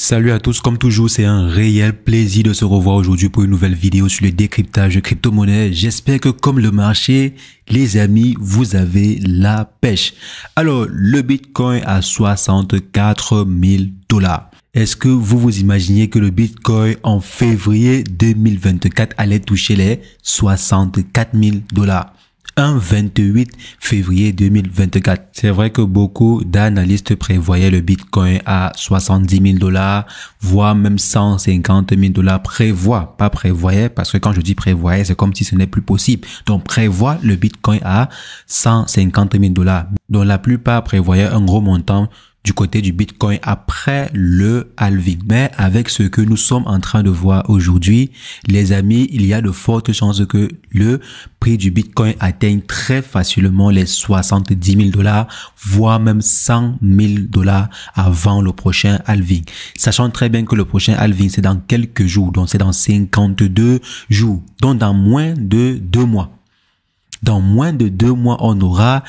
Salut à tous, comme toujours, c'est un réel plaisir de se revoir aujourd'hui pour une nouvelle vidéo sur le décryptage de crypto-monnaies. J'espère que comme le marché, les amis, vous avez la pêche. Alors, le Bitcoin à 64 000 $. Est-ce que vous vous imaginez que le Bitcoin en février 2024 allait toucher les 64 000 $? Un 28 février 2024. C'est vrai que beaucoup d'analystes prévoyaient le Bitcoin à 70 000 $, voire même 150 000 $. Prévoient, pas prévoyaient, parce que quand je dis prévoyaient, c'est comme si ce n'est plus possible. Donc, prévoit le Bitcoin à 150 000 $. Donc, la plupart prévoyaient un gros montant du côté du Bitcoin après le halving. Mais avec ce que nous sommes en train de voir aujourd'hui, les amis, il y a de fortes chances que le prix du Bitcoin atteigne très facilement les 70 000 $, voire même 100 000 $ avant le prochain halving. Sachant très bien que le prochain halving, c'est dans quelques jours, donc c'est dans 52 jours, donc dans moins de 2 mois. Dans moins de 2 mois, on aura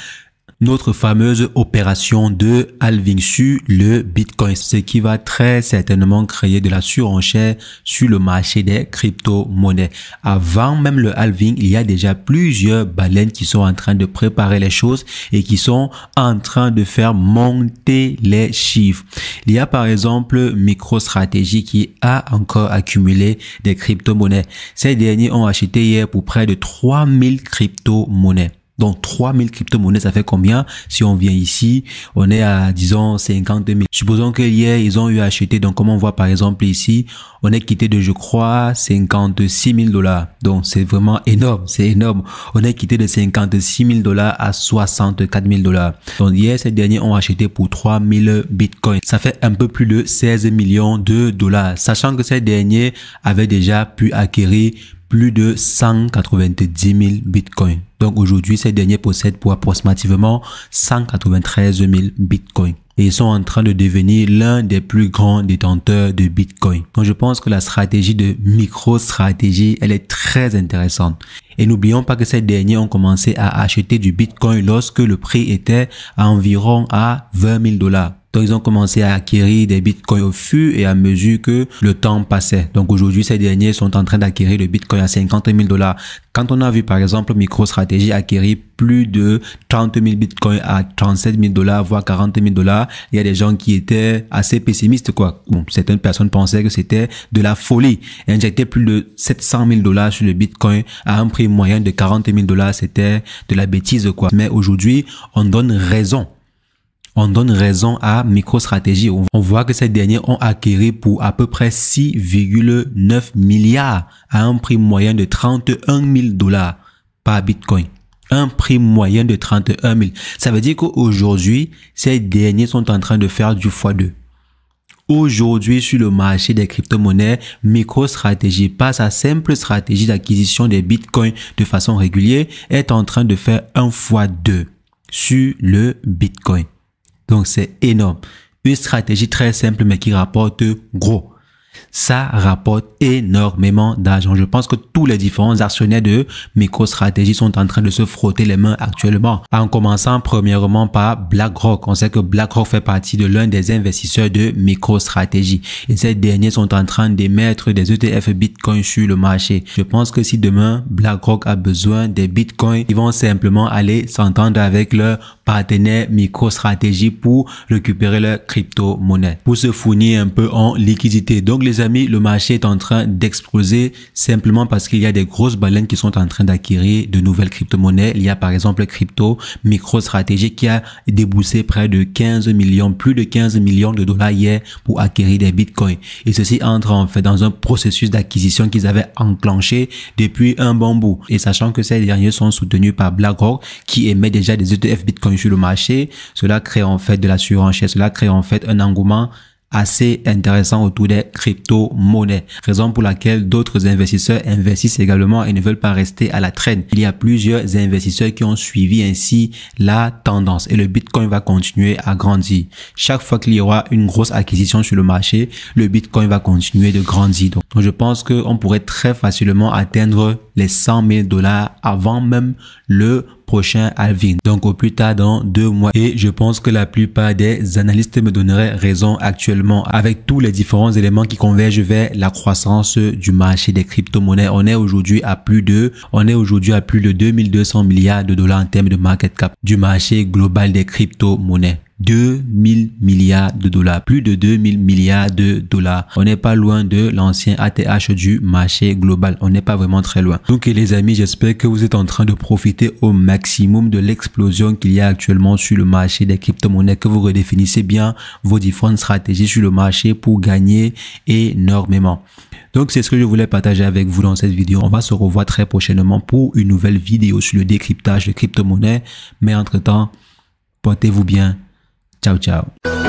notre fameuse opération de halving sur le Bitcoin, ce qui va très certainement créer de la surenchère sur le marché des crypto-monnaies. Avant même le halving, il y a déjà plusieurs baleines qui sont en train de préparer les choses et qui sont en train de faire monter les chiffres. Il y a par exemple MicroStrategy qui a encore accumulé des crypto-monnaies. Ces derniers ont acheté hier pour près de 3000 crypto-monnaies. Donc, 3000 crypto-monnaies, ça fait combien? Si on vient ici, on est à, disons, 50 000. Supposons que hier, ils ont eu acheté. Donc, comme on voit par exemple ici, on est quitté de, je crois, 56 000 $. Donc, c'est vraiment énorme. C'est énorme. On est quitté de 56 000 $ à 64 000 $. Donc, hier, ces derniers ont acheté pour 3000 bitcoins. Ça fait un peu plus de 16 millions de $. Sachant que ces derniers avaient déjà pu acquérir plus de 190 000 bitcoins. Donc aujourd'hui, ces derniers possèdent pour approximativement 193 000 bitcoins. Et ils sont en train de devenir l'un des plus grands détenteurs de bitcoin. Donc je pense que la stratégie de MicroStrategy, elle est très intéressante. Et n'oublions pas que ces derniers ont commencé à acheter du bitcoin lorsque le prix était à environ à 20 000 $. Donc, ils ont commencé à acquérir des bitcoins au fur et à mesure que le temps passait. Donc, aujourd'hui, ces derniers sont en train d'acquérir le bitcoin à 50 000 $. Quand on a vu, par exemple, MicroStrategy acquérir plus de 30 000 bitcoins à 37 000 $, voire 40 000 $, il y a des gens qui étaient assez pessimistes, quoi. Bon, certaines personnes pensaient que c'était de la folie. Et injecter plus de 700 000 $ sur le bitcoin à un prix moyen de 40 000 $, c'était de la bêtise, quoi. Mais aujourd'hui, on donne raison. On donne raison à MicroStrategy. On voit que ces derniers ont acquis pour à peu près 6,9 milliards à un prix moyen de 31 000 $ par Bitcoin. Un prix moyen de 31 000. Ça veut dire qu'aujourd'hui, ces derniers sont en train de faire du x2. Aujourd'hui, sur le marché des crypto-monnaies, MicroStrategy, par sa simple stratégie d'acquisition des bitcoins de façon régulière, est en train de faire un x2 sur le Bitcoin. Donc, c'est énorme. Une stratégie très simple, mais qui rapporte gros. Ça rapporte énormément d'argent. Je pense que tous les différents actionnaires de MicroStrategy sont en train de se frotter les mains actuellement. En commençant premièrement par BlackRock. On sait que BlackRock fait partie de l'un des investisseurs de MicroStrategy. Et ces derniers sont en train d'émettre des ETF Bitcoin sur le marché. Je pense que si demain BlackRock a besoin des Bitcoins, ils vont simplement aller s'entendre avec leur partenaire MicroStrategy pour récupérer leur crypto-monnaie, pour se fournir un peu en liquidité. Donc les amis, le marché est en train d'exploser simplement parce qu'il y a des grosses baleines qui sont en train d'acquérir de nouvelles crypto-monnaies. Il y a par exemple MicroStrategy qui a déboursé près de 15 millions, plus de 15 millions de $ hier pour acquérir des bitcoins. Et ceci entre en fait dans un processus d'acquisition qu'ils avaient enclenché depuis un bon bout. Et sachant que ces derniers sont soutenus par BlackRock qui émet déjà des ETF bitcoin sur le marché, cela crée en fait de la surenchère, cela crée en fait un engouement assez intéressant autour des crypto-monnaies. Raison pour laquelle d'autres investisseurs investissent également et ne veulent pas rester à la traîne. Il y a plusieurs investisseurs qui ont suivi ainsi la tendance et le Bitcoin va continuer à grandir. Chaque fois qu'il y aura une grosse acquisition sur le marché, le Bitcoin va continuer de grandir. Donc je pense qu'on pourrait très facilement atteindre les 100 000 $ avant même le prochain halving, donc au plus tard dans 2 mois. Et je pense que la plupart des analystes me donneraient raison actuellement avec tous les différents éléments qui convergent vers la croissance du marché des crypto-monnaies. On est aujourd'hui à plus de 2200 milliards de dollars en termes de market cap du marché global des crypto-monnaies. 2000 milliards de dollars, plus de 2000 milliards de dollars. On n'est pas loin de l'ancien ATH du marché global. On n'est pas vraiment très loin. Donc les amis, j'espère que vous êtes en train de profiter au maximum de l'explosion qu'il y a actuellement sur le marché des crypto-monnaies, que vous redéfinissez bien vos différentes stratégies sur le marché pour gagner énormément. Donc c'est ce que je voulais partager avec vous dans cette vidéo. On va se revoir très prochainement pour une nouvelle vidéo sur le décryptage de crypto-monnaies. Mais entre-temps, portez-vous bien. Ciao, ciao.